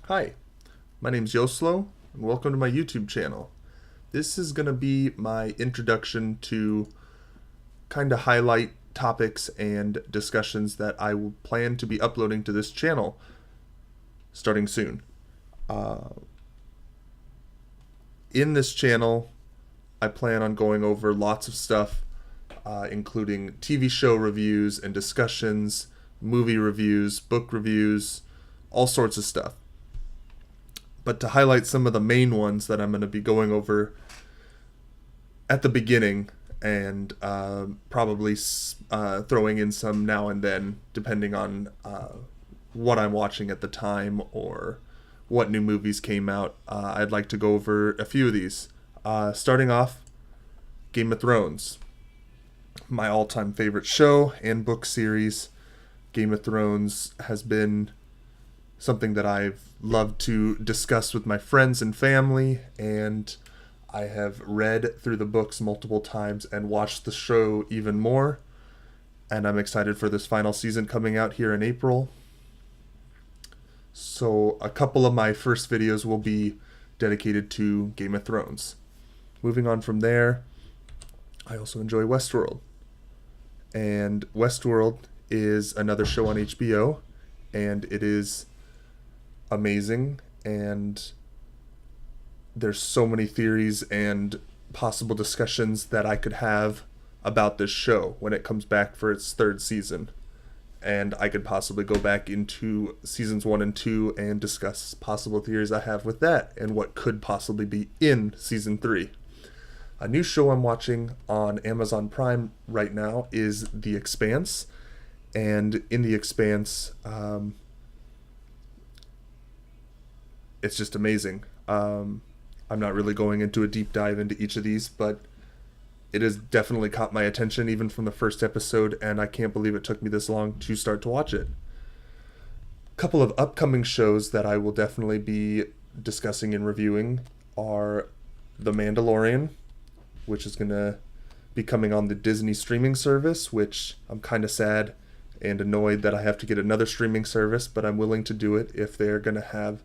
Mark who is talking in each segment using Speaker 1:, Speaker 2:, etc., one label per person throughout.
Speaker 1: Hi, my name's Yoslo, and welcome to my YouTube channel. This is going to be my introduction to kind of highlight topics and discussions that I will plan to be uploading to this channel starting soon. Uh, in this channel, I plan on going over lots of stuff, including TV show reviews and discussions, movie reviews, book reviews, all sorts of stuff. But to highlight some of the main ones that I'm going to be going over at the beginning and probably throwing in some now and then, depending on what I'm watching at the time or what new movies came out. I'd like to go over a few of these. Starting off, Game of Thrones, my all-time favorite show and book series. Game of Thrones has been something that I've loved to discuss with my friends and family, and I have read through the books multiple times and watched the show even more. And I'm excited for this final season coming out here in April. So a couple of my first videos will be dedicated to Game of Thrones. Moving on from there, I also enjoy Westworld. And Westworld is another show on HBO, and it is amazing, and there's so many theories and possible discussions that I could have about this show when it comes back for its third season. And I could possibly go back into seasons 1 and 2 and discuss possible theories I have with that and what could possibly be in season 3. A new show I'm watching on Amazon Prime right now is The Expanse. And in The Expanse, it's just amazing. I'm not really going into a deep dive into each of these, but it has definitely caught my attention even from the first episode, and I can't believe it took me this long to start to watch it. A couple of upcoming shows that I will definitely be discussing and reviewing are The Mandalorian, which is going to be coming on the Disney streaming service, which I'm kind of sad and annoyed that I have to get another streaming service, but I'm willing to do it if they're going to have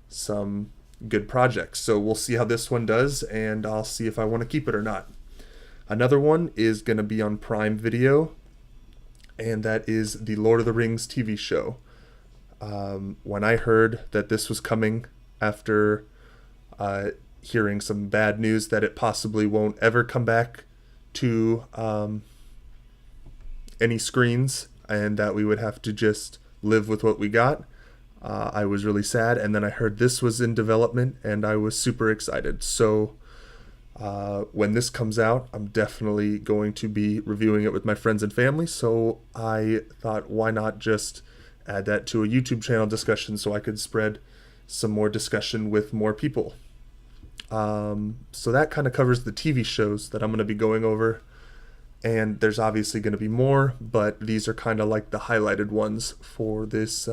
Speaker 1: some good projects. So we'll see how this one does, and I'll see if I want to keep it or not. Another one is going to be on Prime Video, and that is the Lord of the Rings TV show. When I heard that this was coming after hearing some bad news that it possibly won't ever come back to any screens and that we would have to just live with what we got, I was really sad. And then I heard this was in development, and I was super excited. So when this comes out, I'm definitely going to be reviewing it with my friends and family. So I thought, why not just add that to a YouTube channel discussion so I could spread some more discussion with more people. So that kind of covers the TV shows that I'm going to be going over. And there's obviously going to be more, but these are kind of like the highlighted ones for this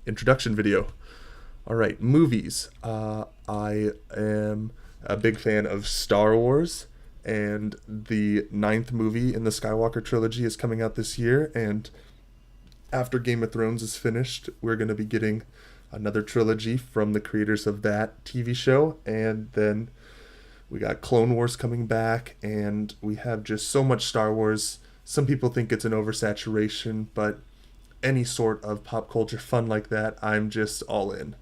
Speaker 1: introduction video. All right, movies. I am a big fan of Star Wars, and the 9th movie in the Skywalker trilogy is coming out this year, and after Game of Thrones is finished, we're going to be getting another trilogy from the creators of that TV show, and then we got Clone Wars coming back, and we have just so much Star Wars. Some people think it's an oversaturation, but any sort of pop culture fun like that, I'm just all in.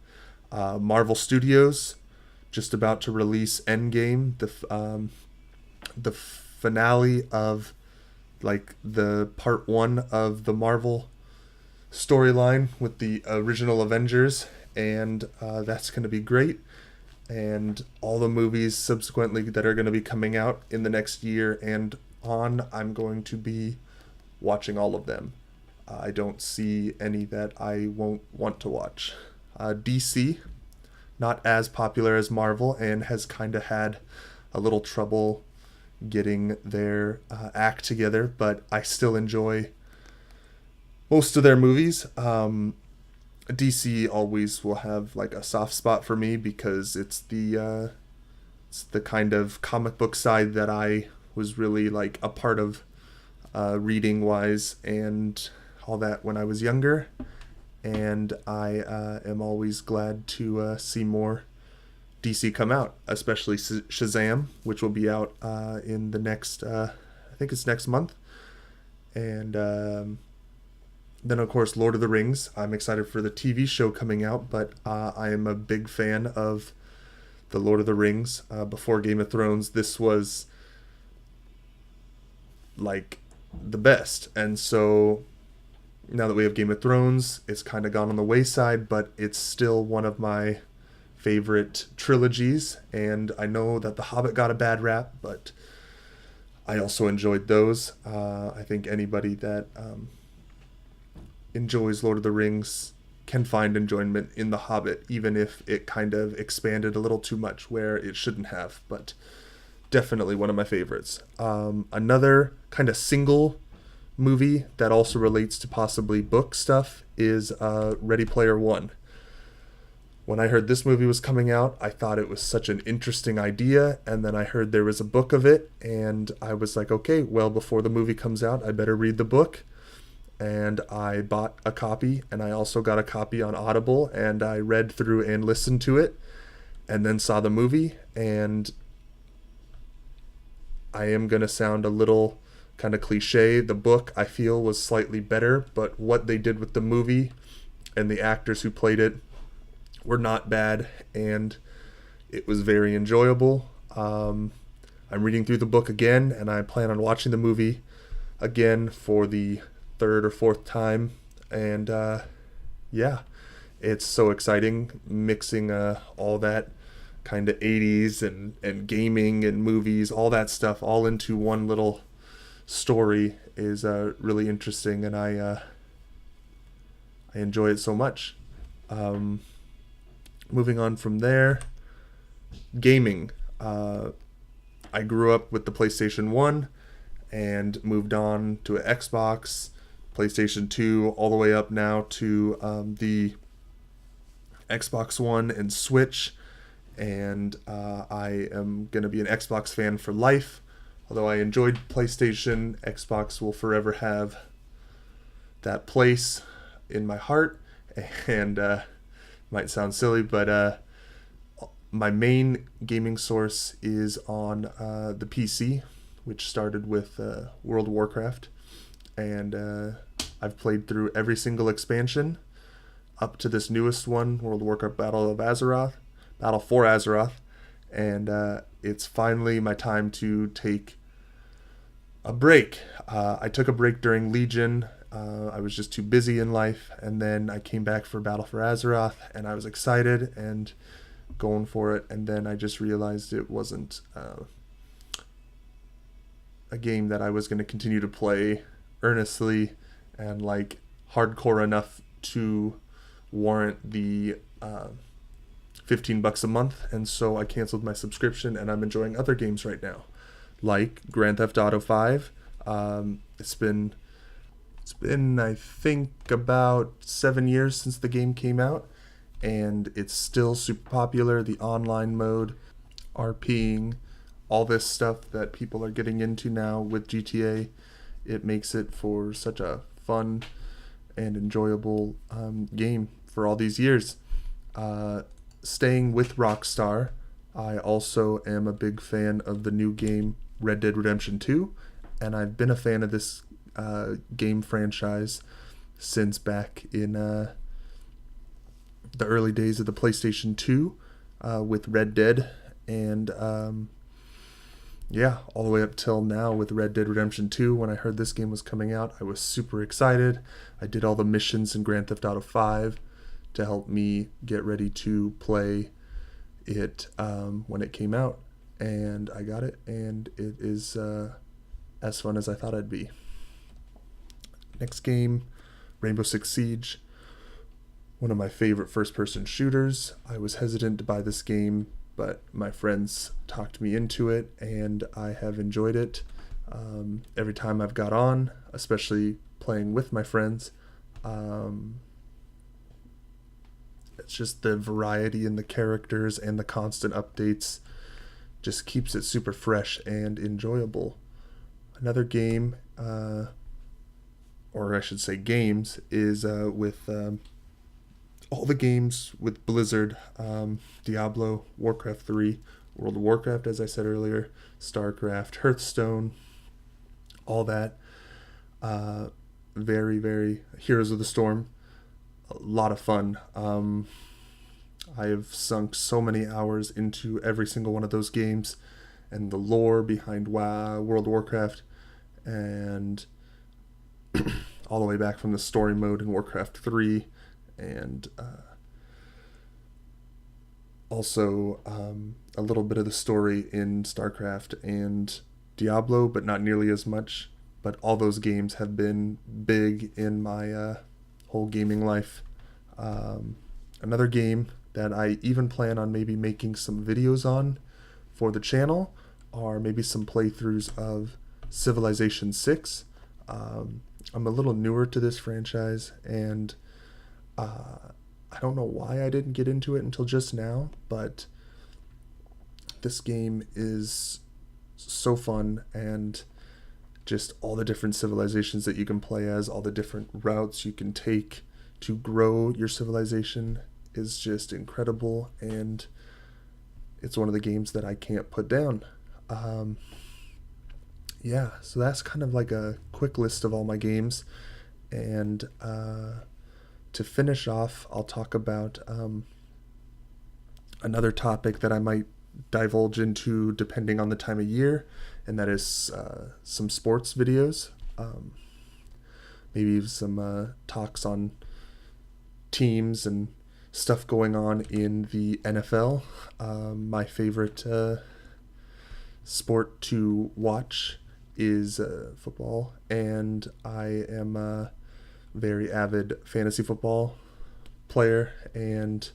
Speaker 1: Marvel Studios just about to release Endgame, the finale of like the part 1 of the Marvel storyline with the original Avengers, and that's going to be great. And all the movies subsequently that are going to be coming out in the next year and on, I'm going to be watching all of them. I don't see any that I won't want to watch. DC, not as popular as Marvel, and has kind of had a little trouble getting their act together, but I still enjoy most of their movies. DC always will have like a soft spot for me because it's the kind of comic book side that I was really like a part of reading wise and all that when I was younger. and I am always glad to see more DC come out, especially Shazam, which will be out in the next, I think it's next month. And then, of course, Lord of the Rings. I'm excited for the TV show coming out, but I am a big fan of the Lord of the Rings. Before Game of Thrones, this was like the best. And so now that we have Game of Thrones, it's kind of gone on the wayside, but it's still one of my favorite trilogies. And I know that The Hobbit got a bad rap, but I also enjoyed those. I think anybody that enjoys Lord of the Rings can find enjoyment in The Hobbit, even if it kind of expanded a little too much where it shouldn't have. But definitely one of my favorites. Another kind of single movie that also relates to possibly book stuff is Ready Player One. When I heard this movie was coming out, I thought it was such an interesting idea, and then I heard there was a book of it, and I was like, okay, well, before the movie comes out, I better read the book. And I bought a copy, and I also got a copy on Audible, and I read through and listened to it, and then saw the movie, and I am going to sound a little kind of cliche. The book, I feel, was slightly better, but what they did with the movie and the actors who played it were not bad, and it was very enjoyable. I'm reading through the book again, and I plan on watching the movie again for the third or fourth time. And yeah, it's so exciting mixing all that kind of 80s and gaming and movies, all that stuff, all into one little story is really interesting, and I enjoy it so much. Moving on from there, gaming. I grew up with the PlayStation 1 and moved on to an Xbox, PlayStation 2, all the way up now to the Xbox One and Switch. And I am going to be an Xbox fan for life. Although I enjoyed PlayStation, Xbox will forever have that place in my heart. And might sound silly, but my main gaming source is on the PC, which started with World of Warcraft. And I've played through every single expansion up to this newest one, World of Warcraft Battle for Azeroth. And it's finally my time to take a break. I took a break during Legion. I was just too busy in life, and then I came back for Battle for Azeroth, and I was excited and going for it, and then I just realized it wasn't a game that I was going to continue to play earnestly and like hardcore enough to warrant the $15 a month, and so I canceled my subscription, and I'm enjoying other games right now, like Grand Theft Auto 5. It's been I think about 7 years since the game came out, and it's still super popular. The online mode, RPing, all this stuff that people are getting into now with GTA, it makes it for such a fun and enjoyable game for all these years. Staying with Rockstar, I also am a big fan of the new game Red Dead Redemption 2, and I've been a fan of this game franchise since back in the early days of the PlayStation 2 with Red Dead, and yeah, all the way up till now with Red Dead Redemption 2. When I heard this game was coming out, I was super excited. I did all the missions in Grand Theft Auto 5 to help me get ready to play it when it came out, and I got it, and it is as fun as I thought it'd be. Next game, Rainbow Six Siege, one of my favorite first-person shooters. I was hesitant to buy this game, but my friends talked me into it, and I have enjoyed it every time I've got on, especially playing with my friends. It's just the variety in the characters and the constant updates just keeps it super fresh and enjoyable. Another game, or I should say games, is with all the games with Blizzard, Diablo, Warcraft 3, World of Warcraft, as I said earlier, StarCraft, Hearthstone, all that. Uh, very, very Heroes of the Storm. A lot of fun. I have sunk so many hours into every single one of those games and the lore behind World of Warcraft, and all the way back from the story mode in Warcraft 3, and also a little bit of the story in StarCraft and Diablo, but not nearly as much. But all those games have been big in my whole gaming life. Another game that I even plan on maybe making some videos on for the channel are maybe some playthroughs of Civilization 6. I'm a little newer to this franchise, and I don't know why I didn't get into it until just now, but this game is so fun, and just all the different civilizations that you can play as, all the different routes you can take to grow your civilization is just incredible, and it's one of the games that I can't put down. Yeah, so that's kind of like a quick list of all my games, and to finish off, I'll talk about another topic that I might divulge into depending on the time of year, and that is some sports videos. Maybe some talks on teams and stuff going on in the NFL. My favorite sport to watch is football, and I am a very avid fantasy football player, and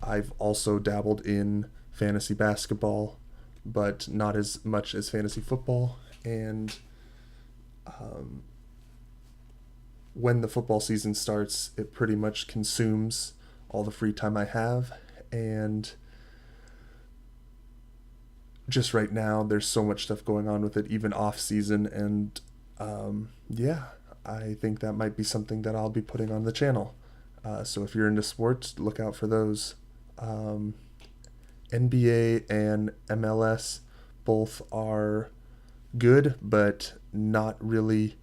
Speaker 1: I've also dabbled in fantasy basketball, but not as much as fantasy football. And when the football season starts, it pretty much consumes all the free time I have, and just right now there's so much stuff going on with it, even off season, and yeah, I think that might be something that I'll be putting on the channel. So if you're into sports, look out for those. NBA and MLS both are good, but not really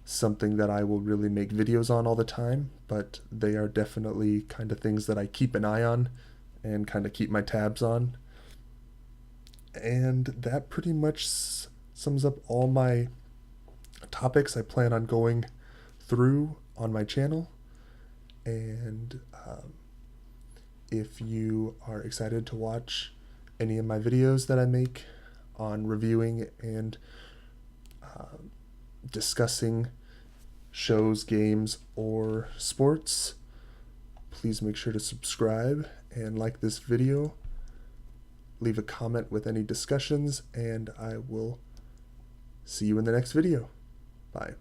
Speaker 1: something that I will really make videos on all the time, but they are definitely kind of things that I keep an eye on and kind of keep my tabs on. And that pretty much sums up all my topics I plan on going through on my channel. And if you are excited to watch any of my videos that I make on reviewing and discussing shows, games, or sports, please make sure to subscribe and like this video. Leave a comment with any discussions, and I will see you in the next video. Bye.